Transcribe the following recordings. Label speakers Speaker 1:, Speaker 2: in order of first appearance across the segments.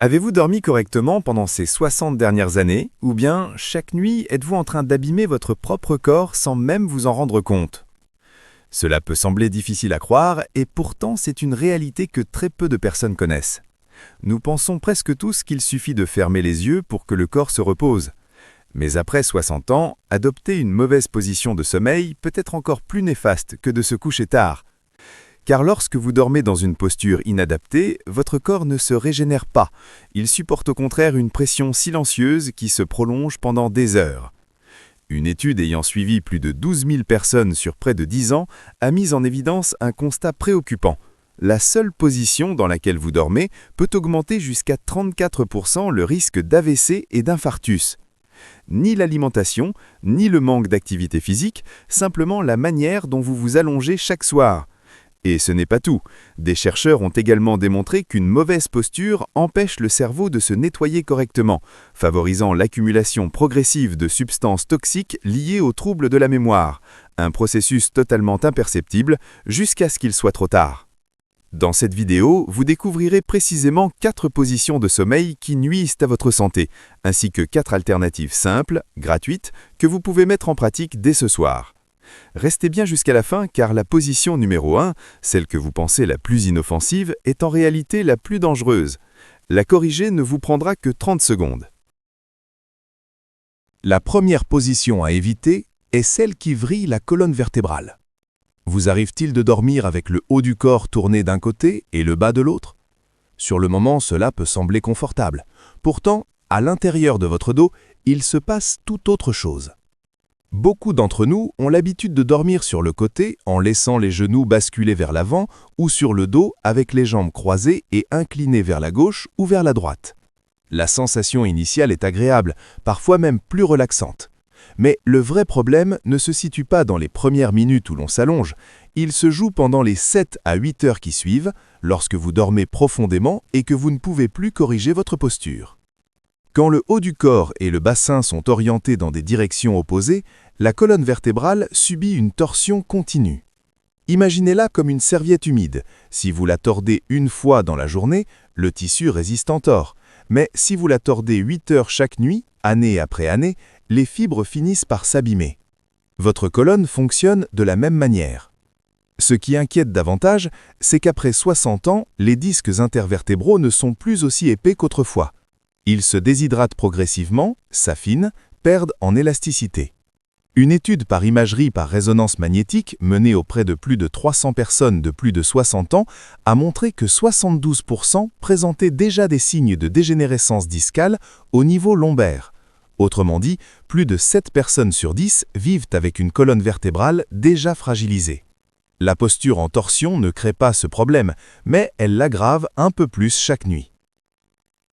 Speaker 1: Avez-vous dormi correctement pendant ces 60 dernières années, ou bien chaque nuit êtes-vous en train d'abîmer votre propre corps sans même vous en rendre compte? Cela peut sembler difficile à croire, et pourtant c'est une réalité que très peu de personnes connaissent. Nous pensons presque tous qu'il suffit de fermer les yeux pour que le corps se repose. Mais après 60 ans, adopter une mauvaise position de sommeil peut être encore plus néfaste que de se coucher tard. Car lorsque vous dormez dans une posture inadaptée, votre corps ne se régénère pas. Il supporte au contraire une pression silencieuse qui se prolonge pendant des heures. Une étude ayant suivi plus de 12 000 personnes sur près de 10 ans a mis en évidence un constat préoccupant. La seule position dans laquelle vous dormez peut augmenter jusqu'à 34% le risque d'AVC et d'infarctus. Ni l'alimentation, ni le manque d'activité physique, simplement la manière dont vous vous allongez chaque soir. Et ce n'est pas tout. Des chercheurs ont également démontré qu'une mauvaise posture empêche le cerveau de se nettoyer correctement, favorisant l'accumulation progressive de substances toxiques liées aux troubles de la mémoire, un processus totalement imperceptible jusqu'à ce qu'il soit trop tard. Dans cette vidéo, vous découvrirez précisément 4 positions de sommeil qui nuisent à votre santé, ainsi que 4 alternatives simples, gratuites, que vous pouvez mettre en pratique dès ce soir. Restez bien jusqu'à la fin car la position numéro 1, celle que vous pensez la plus inoffensive, est en réalité la plus dangereuse. La corriger ne vous prendra que 30 secondes.
Speaker 2: La première position à éviter est celle qui vrille la colonne vertébrale. Vous arrive-t-il de dormir avec le haut du corps tourné d'un côté et le bas de l'autre? Sur le moment, cela peut sembler confortable. Pourtant, à l'intérieur de votre dos, il se passe tout autre chose. Beaucoup d'entre nous ont l'habitude de dormir sur le côté en laissant les genoux basculer vers l'avant ou sur le dos avec les jambes croisées et inclinées vers la gauche ou vers la droite. La sensation initiale est agréable, parfois même plus relaxante. Mais le vrai problème ne se situe pas dans les premières minutes où l'on s'allonge, il se joue pendant les 7 à 8 heures qui suivent, lorsque vous dormez profondément et que vous ne pouvez plus corriger votre posture. Quand le haut du corps et le bassin sont orientés dans des directions opposées, la colonne vertébrale subit une torsion continue. Imaginez-la comme une serviette humide. Si vous la tordez une fois dans la journée, le tissu résiste en tort. Mais si vous la tordez 8 heures chaque nuit, année après année, les fibres finissent par s'abîmer. Votre colonne fonctionne de la même manière. Ce qui inquiète davantage, c'est qu'après 60 ans, les disques intervertébraux ne sont plus aussi épais qu'autrefois. Ils se déshydratent progressivement, s'affinent, perdent en élasticité. Une étude par imagerie par résonance magnétique menée auprès de plus de 300 personnes de plus de 60 ans a montré que 72% présentaient déjà des signes de dégénérescence discale au niveau lombaire. Autrement dit, plus de 7 personnes sur 10 vivent avec une colonne vertébrale déjà fragilisée. La posture en torsion ne crée pas ce problème, mais elle l'aggrave un peu plus chaque nuit.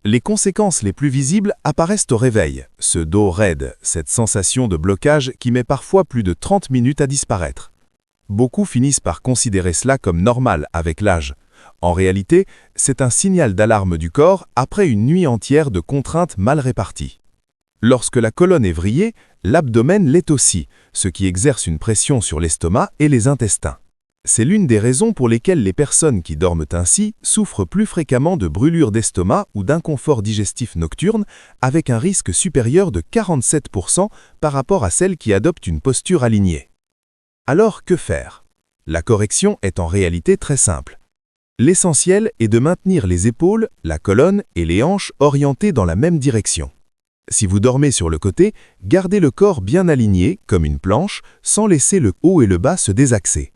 Speaker 2: Les conséquences les plus visibles apparaissent au réveil, ce dos raide, cette sensation de blocage qui met parfois plus de 30 minutes à disparaître. Beaucoup finissent par considérer cela comme normal avec l'âge. En réalité, c'est un signal d'alarme du corps après une nuit entière de contraintes mal réparties. Lorsque la colonne est vrillée, l'abdomen l'est aussi, ce qui exerce une pression sur l'estomac et les intestins. C'est l'une des raisons pour lesquelles les personnes qui dorment ainsi souffrent plus fréquemment de brûlures d'estomac ou d'inconfort digestif nocturne, avec un risque supérieur de 47% par rapport à celles qui adoptent une posture alignée. Alors, que faire? La correction est en réalité très simple. L'essentiel est de maintenir les épaules, la colonne et les hanches orientées dans la même direction. Si vous dormez sur le côté, gardez le corps bien aligné, comme une planche, sans laisser le haut et le bas se désaxer.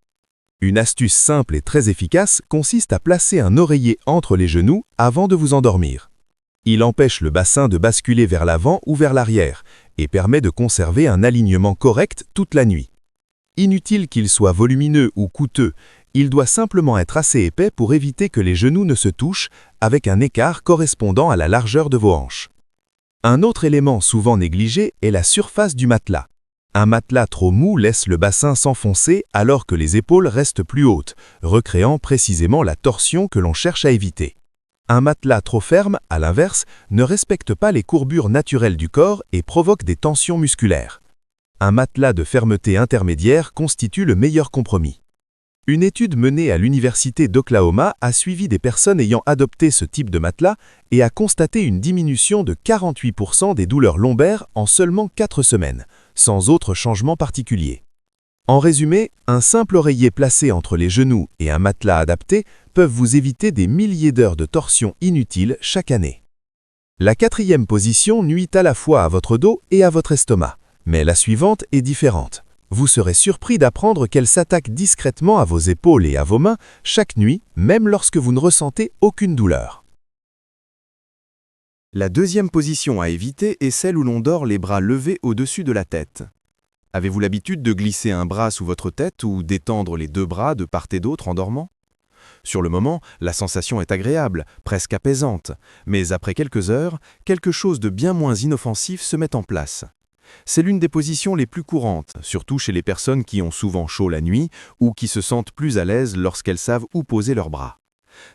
Speaker 2: Une astuce simple et très efficace consiste à placer un oreiller entre les genoux avant de vous endormir. Il empêche le bassin de basculer vers l'avant ou vers l'arrière et permet de conserver un alignement correct toute la nuit. Inutile qu'il soit volumineux ou coûteux, il doit simplement être assez épais pour éviter que les genoux ne se touchent avec un écart correspondant à la largeur de vos hanches. Un autre élément souvent négligé est la surface du matelas. Un matelas trop mou laisse le bassin s'enfoncer alors que les épaules restent plus hautes, recréant précisément la torsion que l'on cherche à éviter. Un matelas trop ferme, à l'inverse, ne respecte pas les courbures naturelles du corps et provoque des tensions musculaires. Un matelas de fermeté intermédiaire constitue le meilleur compromis. Une étude menée à l'Université d'Oklahoma a suivi des personnes ayant adopté ce type de matelas et a constaté une diminution de 48% des douleurs lombaires en seulement 4 semaines, sans autre changement particulier. En résumé, un simple oreiller placé entre les genoux et un matelas adapté peuvent vous éviter des milliers d'heures de torsion inutiles chaque année. La 4e position nuit à la fois à votre dos et à votre estomac, mais la suivante est différente. Vous serez surpris d'apprendre qu'elle s'attaque discrètement à vos épaules et à vos mains chaque nuit, même lorsque vous ne ressentez aucune douleur.
Speaker 1: La 2e position à éviter est celle où l'on dort les bras levés au-dessus de la tête. Avez-vous l'habitude de glisser un bras sous votre tête ou d'étendre les 2 bras de part et d'autre en dormant? Sur le moment, la sensation est agréable, presque apaisante, mais après quelques heures, quelque chose de bien moins inoffensif se met en place. C'est l'une des positions les plus courantes, surtout chez les personnes qui ont souvent chaud la nuit ou qui se sentent plus à l'aise lorsqu'elles savent où poser leurs bras.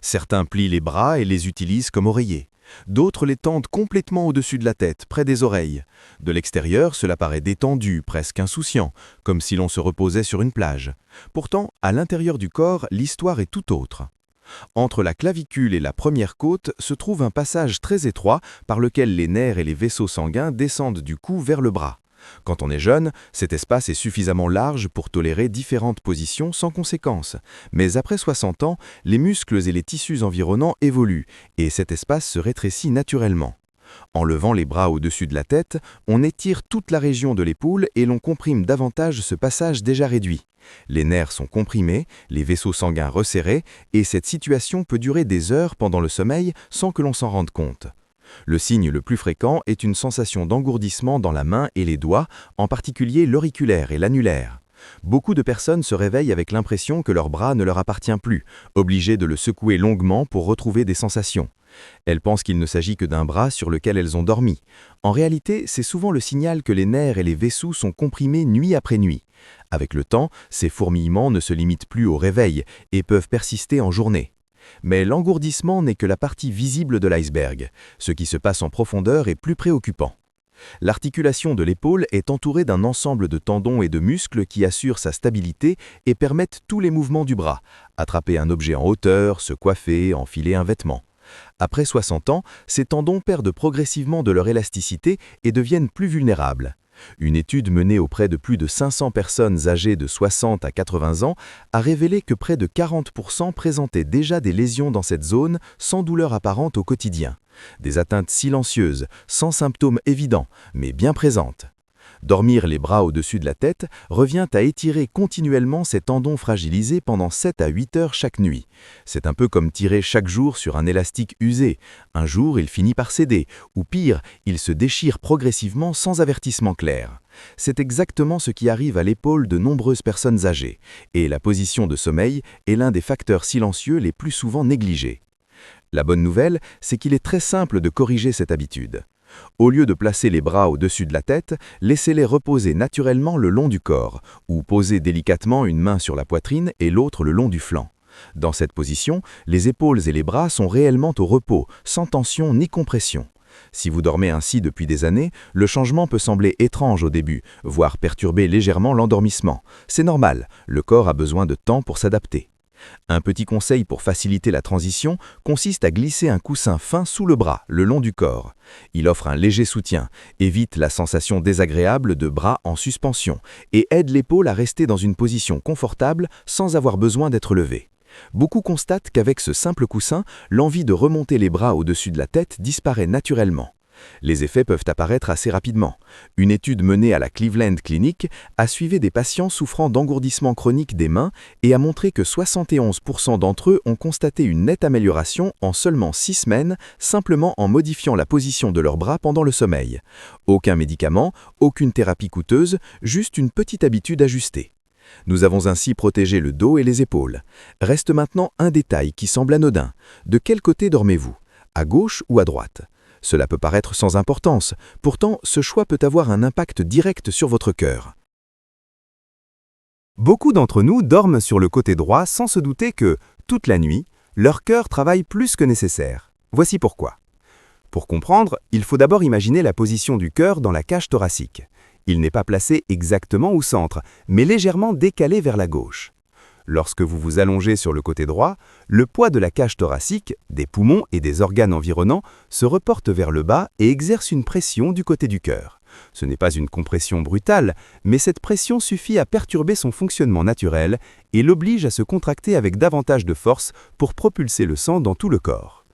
Speaker 1: Certains plient les bras et les utilisent comme oreillers. D'autres les tendent complètement au-dessus de la tête, près des oreilles. De l'extérieur, cela paraît détendu, presque insouciant, comme si l'on se reposait sur une plage. Pourtant, à l'intérieur du corps, l'histoire est tout autre. Entre la clavicule et la première côte se trouve un passage très étroit par lequel les nerfs et les vaisseaux sanguins descendent du cou vers le bras. Quand on est jeune, cet espace est suffisamment large pour tolérer différentes positions sans conséquence. Mais après 60 ans, les muscles et les tissus environnants évoluent et cet espace se rétrécit naturellement. En levant les bras au-dessus de la tête, on étire toute la région de l'épaule et l'on comprime davantage ce passage déjà réduit. Les nerfs sont comprimés, les vaisseaux sanguins resserrés, et cette situation peut durer des heures pendant le sommeil sans que l'on s'en rende compte. Le signe le plus fréquent est une sensation d'engourdissement dans la main et les doigts, en particulier l'auriculaire et l'annulaire. Beaucoup de personnes se réveillent avec l'impression que leur bras ne leur appartient plus, obligées de le secouer longuement pour retrouver des sensations. Elles pensent qu'il ne s'agit que d'un bras sur lequel elles ont dormi. En réalité, c'est souvent le signal que les nerfs et les vaisseaux sont comprimés nuit après nuit. Avec le temps, ces fourmillements ne se limitent plus au réveil et peuvent persister en journée. Mais l'engourdissement n'est que la partie visible de l'iceberg. Ce qui se passe en profondeur est plus préoccupant. L'articulation de l'épaule est entourée d'un ensemble de tendons et de muscles qui assurent sa stabilité et permettent tous les mouvements du bras, attraper un objet en hauteur, se coiffer, enfiler un vêtement. Après 60 ans, ces tendons perdent progressivement de leur élasticité et deviennent plus vulnérables. Une étude menée auprès de plus de 500 personnes âgées de 60 à 80 ans a révélé que près de 40% présentaient déjà des lésions dans cette zone sans douleur apparente au quotidien. Des atteintes silencieuses, sans symptômes évidents, mais bien présentes. Dormir les bras au-dessus de la tête revient à étirer continuellement ces tendons fragilisés pendant 7 à 8 heures chaque nuit. C'est un peu comme tirer chaque jour sur un élastique usé. Un jour, il finit par céder, ou pire, il se déchire progressivement sans avertissement clair. C'est exactement ce qui arrive à l'épaule de nombreuses personnes âgées, et la position de sommeil est l'un des facteurs silencieux les plus souvent négligés. La bonne nouvelle, c'est qu'il est très simple de corriger cette habitude. Au lieu de placer les bras au-dessus de la tête, laissez-les reposer naturellement le long du corps, ou posez délicatement une main sur la poitrine et l'autre le long du flanc. Dans cette position, les épaules et les bras sont réellement au repos, sans tension ni compression. Si vous dormez ainsi depuis des années, le changement peut sembler étrange au début, voire perturber légèrement l'endormissement. C'est normal, le corps a besoin de temps pour s'adapter. Un petit conseil pour faciliter la transition consiste à glisser un coussin fin sous le bras, le long du corps. Il offre un léger soutien, évite la sensation désagréable de bras en suspension et aide l'épaule à rester dans une position confortable sans avoir besoin d'être levée. Beaucoup constatent qu'avec ce simple coussin, l'envie de remonter les bras au-dessus de la tête disparaît naturellement. Les effets peuvent apparaître assez rapidement. Une étude menée à la Cleveland Clinic a suivi des patients souffrant d'engourdissement chronique des mains et a montré que 71% d'entre eux ont constaté une nette amélioration en seulement 6 semaines, simplement en modifiant la position de leurs bras pendant le sommeil. Aucun médicament, aucune thérapie coûteuse, juste une petite habitude ajustée. Nous avons ainsi protégé le dos et les épaules. Reste maintenant un détail qui semble anodin. De quel côté dormez-vous? À gauche ou à droite? Cela peut paraître sans importance, pourtant ce choix peut avoir un impact direct sur votre cœur. Beaucoup d'entre nous dorment sur le côté droit sans se douter que, toute la nuit, leur cœur travaille plus que nécessaire. Voici pourquoi. Pour comprendre, il faut d'abord imaginer la position du cœur dans la cage thoracique. Il n'est pas placé exactement au centre, mais légèrement décalé vers la gauche. Lorsque vous vous allongez sur le côté droit, le poids de la cage thoracique, des poumons et des organes environnants se reporte vers le bas et exerce une pression du côté du cœur. Ce n'est pas une compression brutale, mais cette pression suffit à perturber son fonctionnement naturel et l'oblige à se contracter avec davantage de force pour propulser le sang dans tout le corps.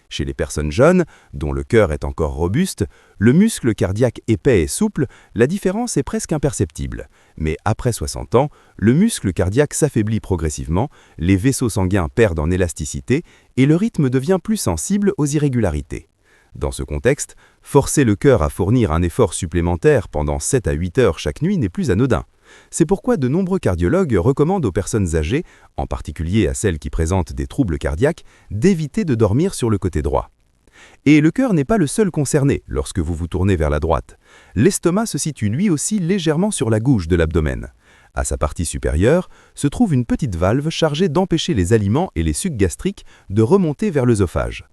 Speaker 1: Chez les personnes jeunes, dont le cœur est encore robuste, le muscle cardiaque épais et souple, la différence est presque imperceptible. Mais après 60 ans, le muscle cardiaque s'affaiblit progressivement, les vaisseaux sanguins perdent en élasticité et le rythme devient plus sensible aux irrégularités. Dans ce contexte, forcer le cœur à fournir un effort supplémentaire pendant 7 à 8 heures chaque nuit n'est plus anodin. C'est pourquoi de nombreux cardiologues recommandent aux personnes âgées, en particulier à celles qui présentent des troubles cardiaques, d'éviter de dormir sur le côté droit. Et le cœur n'est pas le seul concerné lorsque vous vous tournez vers la droite. L'estomac se situe lui aussi légèrement sur la gauche de l'abdomen. À sa partie supérieure se trouve une petite valve chargée d'empêcher les aliments et les sucs gastriques de remonter vers l'œsophage.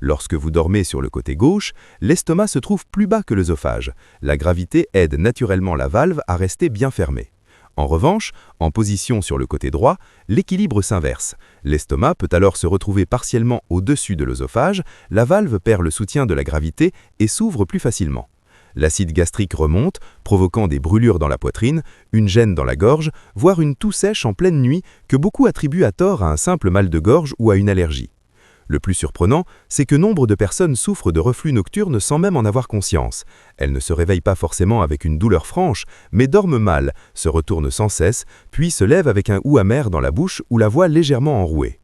Speaker 1: Lorsque vous dormez sur le côté gauche, l'estomac se trouve plus bas que l'œsophage. La gravité aide naturellement la valve à rester bien fermée. En revanche, en position sur le côté droit, l'équilibre s'inverse. L'estomac peut alors se retrouver partiellement au-dessus de l'œsophage, la valve perd le soutien de la gravité et s'ouvre plus facilement. L'acide gastrique remonte, provoquant des brûlures dans la poitrine, une gêne dans la gorge, voire une toux sèche en pleine nuit que beaucoup attribuent à tort à un simple mal de gorge ou à une allergie. Le plus surprenant, c'est que nombre de personnes souffrent de reflux nocturne sans même en avoir conscience. Elles ne se réveillent pas forcément avec une douleur franche, mais dorment mal, se retournent sans cesse, puis se lèvent avec un ou amer dans la bouche ou la voix légèrement enrouée.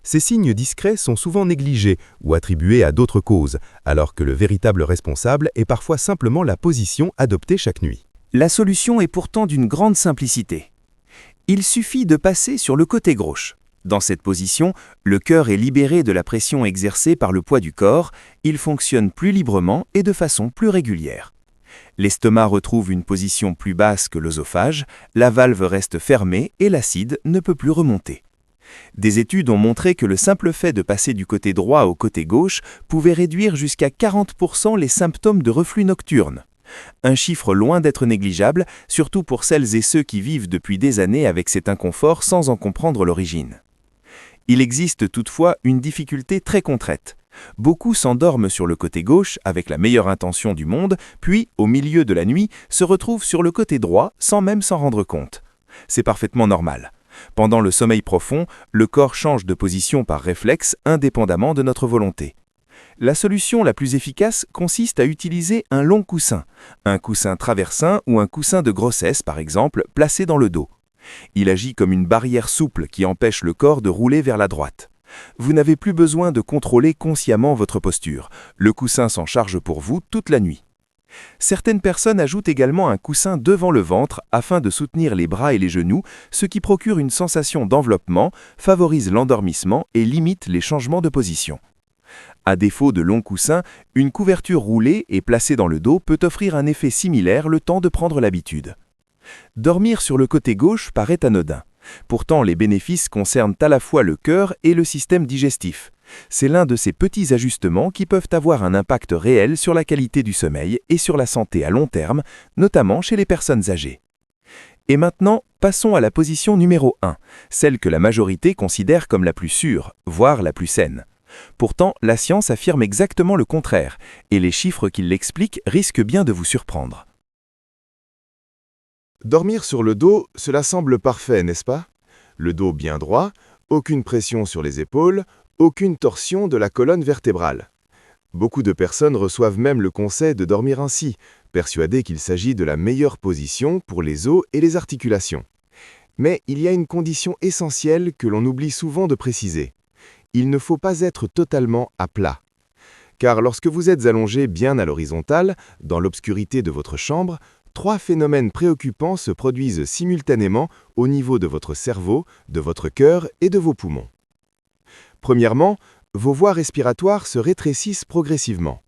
Speaker 1: Ces signes discrets sont souvent négligés ou attribués à d'autres causes, alors que le véritable responsable est parfois simplement la position adoptée chaque nuit.
Speaker 3: La solution est pourtant d'une grande simplicité. Il suffit de passer sur le côté gauche. Dans cette position, le cœur est libéré de la pression exercée par le poids du corps, il fonctionne plus librement et de façon plus régulière. L'estomac retrouve une position plus basse que l'œsophage, la valve reste fermée et l'acide ne peut plus remonter. Des études ont montré que le simple fait de passer du côté droit au côté gauche pouvait réduire jusqu'à 40% les symptômes de reflux nocturne. Un chiffre loin d'être négligeable, surtout pour celles et ceux qui vivent depuis des années avec cet inconfort sans en comprendre l'origine. Il existe toutefois une difficulté très concrète. Beaucoup s'endorment sur le côté gauche avec la meilleure intention du monde, puis, au milieu de la nuit, se retrouvent sur le côté droit sans même s'en rendre compte. C'est parfaitement normal. Pendant le sommeil profond, le corps change de position par réflexe indépendamment de notre volonté. La solution la plus efficace consiste à utiliser un long coussin, un coussin traversin ou un coussin de grossesse par exemple, placé dans le dos. Il agit comme une barrière souple qui empêche le corps de rouler vers la droite. Vous n'avez plus besoin de contrôler consciemment votre posture. Le coussin s'en charge pour vous toute la nuit. Certaines personnes ajoutent également un coussin devant le ventre afin de soutenir les bras et les genoux, ce qui procure une sensation d'enveloppement, favorise l'endormissement et limite les changements de position. À défaut de longs coussins, une couverture roulée et placée dans le dos peut offrir un effet similaire le temps de prendre l'habitude. Dormir sur le côté gauche paraît anodin. Pourtant, les bénéfices concernent à la fois le cœur et le système digestif. C'est l'un de ces petits ajustements qui peuvent avoir un impact réel sur la qualité du sommeil et sur la santé à long terme, notamment chez les personnes âgées. Et maintenant, passons à la position numéro 1, celle que la majorité considère comme la plus sûre, voire la plus saine. Pourtant, la science affirme exactement le contraire, et les chiffres qui l'expliquent risquent bien de vous surprendre.
Speaker 2: Dormir sur le dos, cela semble parfait, n'est-ce pas? Le dos bien droit, aucune pression sur les épaules, aucune torsion de la colonne vertébrale. Beaucoup de personnes reçoivent même le conseil de dormir ainsi, persuadées qu'il s'agit de la meilleure position pour les os et les articulations. Mais il y a une condition essentielle que l'on oublie souvent de préciser. Il ne faut pas être totalement à plat. Car lorsque vous êtes allongé bien à l'horizontale, dans l'obscurité de votre chambre, 3 phénomènes préoccupants se produisent simultanément au niveau de votre cerveau, de votre cœur et de vos poumons. Premièrement, vos voies respiratoires se rétrécissent progressivement.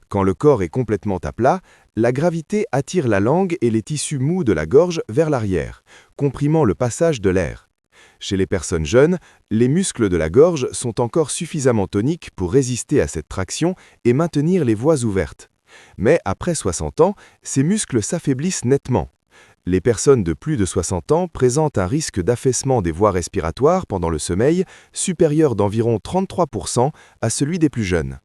Speaker 2: Quand le corps est complètement à plat, la gravité attire la langue et les tissus mous de la gorge vers l'arrière, comprimant le passage de l'air. Chez les personnes jeunes, les muscles de la gorge sont encore suffisamment toniques pour résister à cette traction et maintenir les voies ouvertes. Mais après 60 ans, ces muscles s'affaiblissent nettement.
Speaker 1: Les personnes de plus de 60 ans présentent un risque d'affaissement des voies respiratoires pendant le sommeil supérieur d'environ 33% à celui des plus jeunes.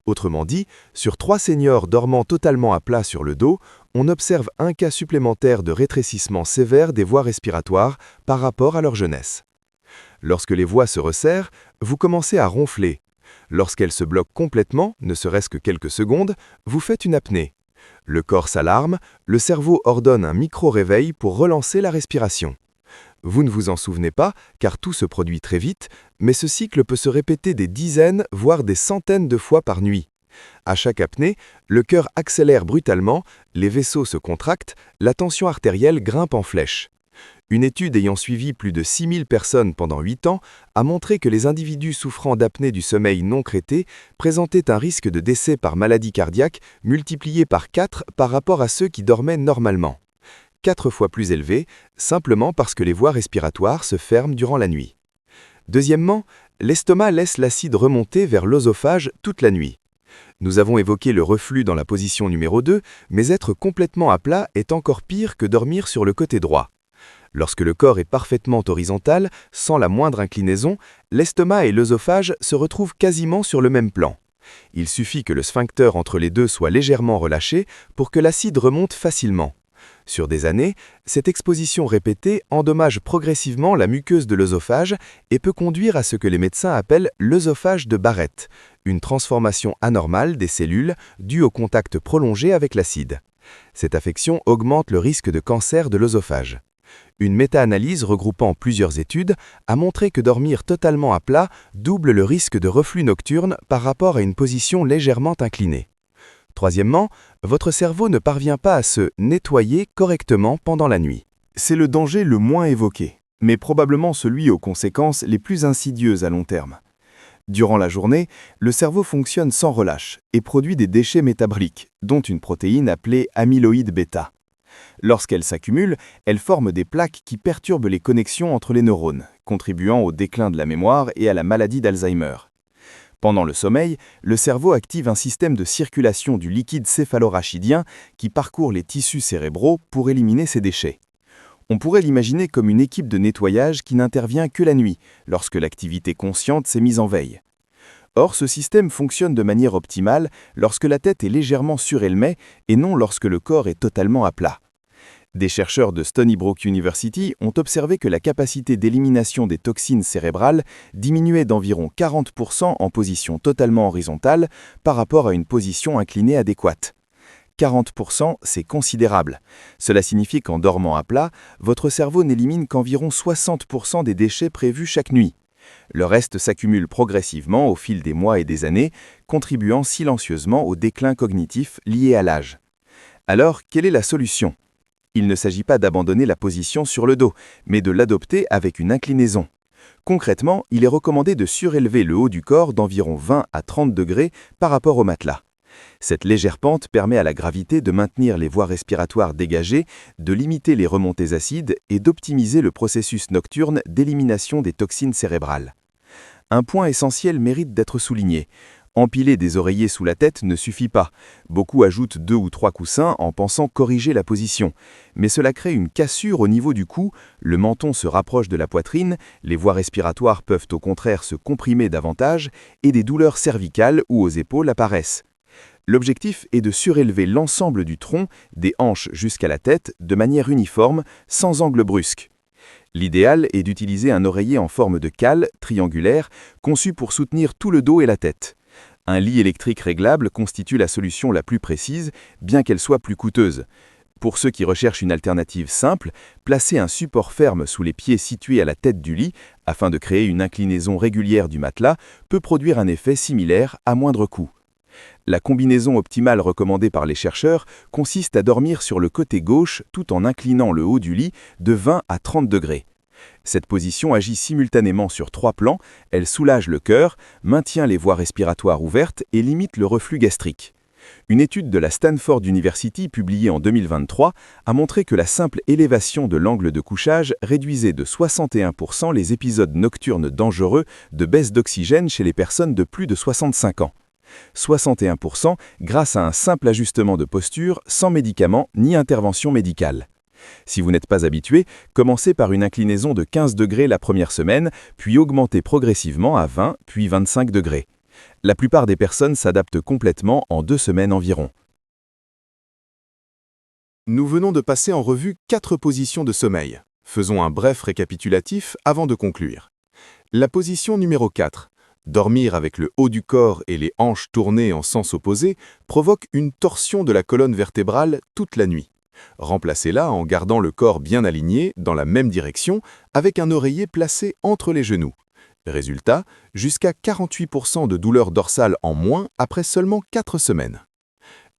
Speaker 1: Autrement dit, sur 3 seniors dormant totalement à plat sur le dos, on observe un cas supplémentaire de rétrécissement sévère des voies respiratoires par rapport à leur jeunesse. Lorsque les voies se resserrent, vous commencez à ronfler. Lorsqu'elles se bloquent complètement, ne serait-ce que quelques secondes, vous faites une apnée. Le corps s'alarme, le cerveau ordonne un micro-réveil pour relancer la respiration. Vous ne vous en souvenez pas, car tout se produit très vite, mais ce cycle peut se répéter des dizaines, voire des centaines de fois par nuit. À chaque apnée, le cœur accélère brutalement, les vaisseaux se contractent, la tension artérielle grimpe en flèche. Une étude ayant suivi plus de 6000 personnes pendant 8 ans a montré que les individus souffrant d'apnée du sommeil non traitée présentaient un risque de décès par maladie cardiaque multiplié par 4 par rapport à ceux qui dormaient normalement. 4 fois plus élevé, simplement parce que les voies respiratoires se ferment durant la nuit. Deuxièmement, l'estomac laisse l'acide remonter vers l'œsophage toute la nuit. Nous avons évoqué le reflux dans la position numéro 2, mais être complètement à plat est encore pire que dormir sur le côté droit. Lorsque le corps est parfaitement horizontal, sans la moindre inclinaison, l'estomac et l'œsophage se retrouvent quasiment sur le même plan. Il suffit que le sphincter entre les deux soit légèrement relâché pour que l'acide remonte facilement. Sur des années, cette exposition répétée endommage progressivement la muqueuse de l'œsophage et peut conduire à ce que les médecins appellent l'œsophage de Barrett, une transformation anormale des cellules due au contact prolongé avec l'acide. Cette affection augmente le risque de cancer de l'œsophage. Une méta-analyse regroupant plusieurs études a montré que dormir totalement à plat double le risque de reflux nocturne par rapport à une position légèrement inclinée. Troisièmement, votre cerveau ne parvient pas à se nettoyer correctement pendant la nuit.
Speaker 3: C'est le danger le moins évoqué, mais probablement celui aux conséquences les plus insidieuses à long terme. Durant la journée, le cerveau fonctionne sans relâche et produit des déchets métaboliques, dont une protéine appelée amyloïde bêta. Lorsqu'elle s'accumule, elle forme des plaques qui perturbent les connexions entre les neurones, contribuant au déclin de la mémoire et à la maladie d'Alzheimer. Pendant le sommeil, le cerveau active un système de circulation du liquide céphalorachidien qui parcourt les tissus cérébraux pour éliminer ces déchets. On pourrait l'imaginer comme une équipe de nettoyage qui n'intervient que la nuit, lorsque l'activité consciente s'est mise en veille. Or, ce système fonctionne de manière optimale lorsque la tête est légèrement surélemée et non lorsque le corps est totalement à plat. Des chercheurs de Stony Brook University ont observé que la capacité d'élimination des toxines cérébrales diminuait d'environ 40% en position totalement horizontale par rapport à une position inclinée adéquate. 40%, c'est considérable. Cela signifie qu'en dormant à plat, votre cerveau n'élimine qu'environ 60% des déchets prévus chaque nuit. Le reste s'accumule progressivement au fil des mois et des années, contribuant silencieusement au déclin cognitif lié à l'âge. Alors, quelle est la solution ? Il ne s'agit pas d'abandonner la position sur le dos, mais de l'adopter avec une inclinaison. Concrètement, il est recommandé de surélever le haut du corps d'environ 20 à 30 degrés par rapport au matelas. Cette légère pente permet à la gravité de maintenir les voies respiratoires dégagées, de limiter les remontées acides et d'optimiser le processus nocturne d'élimination des toxines cérébrales. Un point essentiel mérite d'être souligné. Empiler des oreillers sous la tête ne suffit pas. Beaucoup ajoutent 2 ou 3 coussins en pensant corriger la position. Mais cela crée une cassure au niveau du cou, le menton se rapproche de la poitrine, les voies respiratoires peuvent au contraire se comprimer davantage et des douleurs cervicales ou aux épaules apparaissent. L'objectif est de surélever l'ensemble du tronc, des hanches jusqu'à la tête, de manière uniforme, sans angle brusque. L'idéal est d'utiliser un oreiller en forme de cale, triangulaire, conçu pour soutenir tout le dos et la tête. Un lit électrique réglable constitue la solution la plus précise, bien qu'elle soit plus coûteuse. Pour ceux qui recherchent une alternative simple, placer un support ferme sous les pieds situés à la tête du lit, afin de créer une inclinaison régulière du matelas, peut produire un effet similaire à moindre coût. La combinaison optimale recommandée par les chercheurs consiste à dormir sur le côté gauche tout en inclinant le haut du lit de 20 à 30 degrés. Cette position agit simultanément sur 3 plans, elle soulage le cœur, maintient les voies respiratoires ouvertes et limite le reflux gastrique. Une étude de la Stanford University publiée en 2023 a montré que la simple élévation de l'angle de couchage réduisait de 61% les épisodes nocturnes dangereux de baisse d'oxygène chez les personnes de plus de 65 ans. 61% grâce à un simple ajustement de posture sans médicaments ni intervention médicale.
Speaker 1: Si vous n'êtes pas habitué, commencez par une inclinaison de 15 degrés la première semaine, puis augmentez progressivement à 20 puis 25 degrés. La plupart des personnes s'adaptent complètement en 2 semaines environ.
Speaker 2: Nous venons de passer en revue 4 positions de sommeil. Faisons un bref récapitulatif avant de conclure. La position numéro 4. Dormir avec le haut du corps et les hanches tournées en sens opposé provoque une torsion de la colonne vertébrale toute la nuit. Remplacez-la en gardant le corps bien aligné dans la même direction avec un oreiller placé entre les genoux. Résultat, jusqu'à 48% de douleur dorsale en moins après seulement 4 semaines.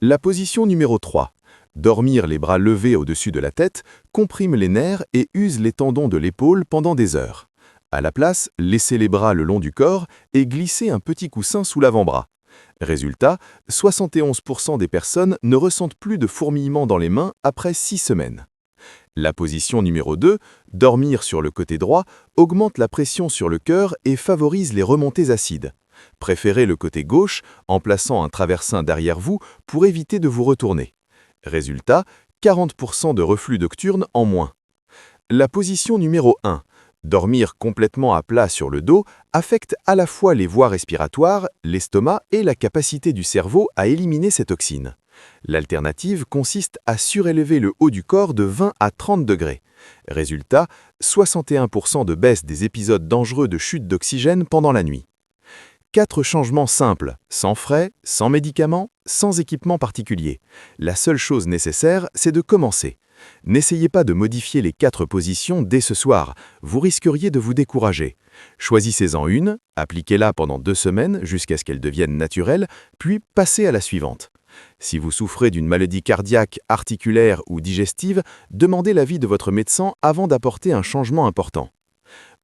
Speaker 2: La position numéro 3. Dormir les bras levés au-dessus de la tête comprime les nerfs et use les tendons de l'épaule pendant des heures. À la place, laissez les bras le long du corps et glissez un petit coussin sous l'avant-bras. Résultat, 71% des personnes ne ressentent plus de fourmillement dans les mains après 6 semaines. La position numéro 2, dormir sur le côté droit, augmente la pression sur le cœur et favorise les remontées acides. Préférez le côté gauche en plaçant un traversin derrière vous pour éviter de vous retourner. Résultat, 40% de reflux nocturne en moins. La position numéro 1, dormir complètement à plat sur le dos, affecte à la fois les voies respiratoires, l'estomac et la capacité du cerveau à éliminer ces toxines. L'alternative consiste à surélever le haut du corps de 20 à 30 degrés. Résultat, 61% de baisse des épisodes dangereux de chute d'oxygène pendant la nuit. 4 changements simples, sans frais, sans médicaments, sans équipement particulier. La seule chose nécessaire, c'est de commencer. N'essayez pas de modifier les 4 positions dès ce soir, vous risqueriez de vous décourager. Choisissez-en une, appliquez-la pendant 2 semaines jusqu'à ce qu'elle devienne naturelle, puis passez à la suivante. Si vous souffrez d'une maladie cardiaque, articulaire ou digestive, demandez l'avis de votre médecin avant d'apporter un changement important.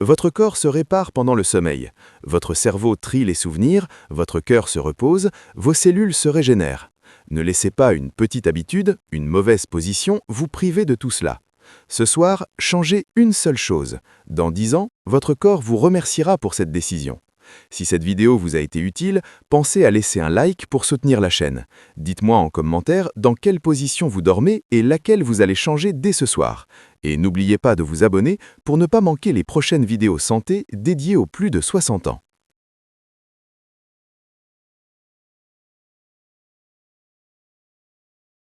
Speaker 2: Votre corps se répare pendant le sommeil, votre cerveau trie les souvenirs, votre cœur se repose, vos cellules se régénèrent. Ne laissez pas une petite habitude, une mauvaise position, vous priver de tout cela. Ce soir, changez une seule chose. Dans 10 ans, votre corps vous remerciera pour cette décision. Si cette vidéo vous a été utile, pensez à laisser un like pour soutenir la chaîne. Dites-moi en commentaire dans quelle position vous dormez et laquelle vous allez changer dès ce soir. Et n'oubliez pas de vous abonner pour ne pas manquer les prochaines vidéos santé dédiées aux plus de 60 ans.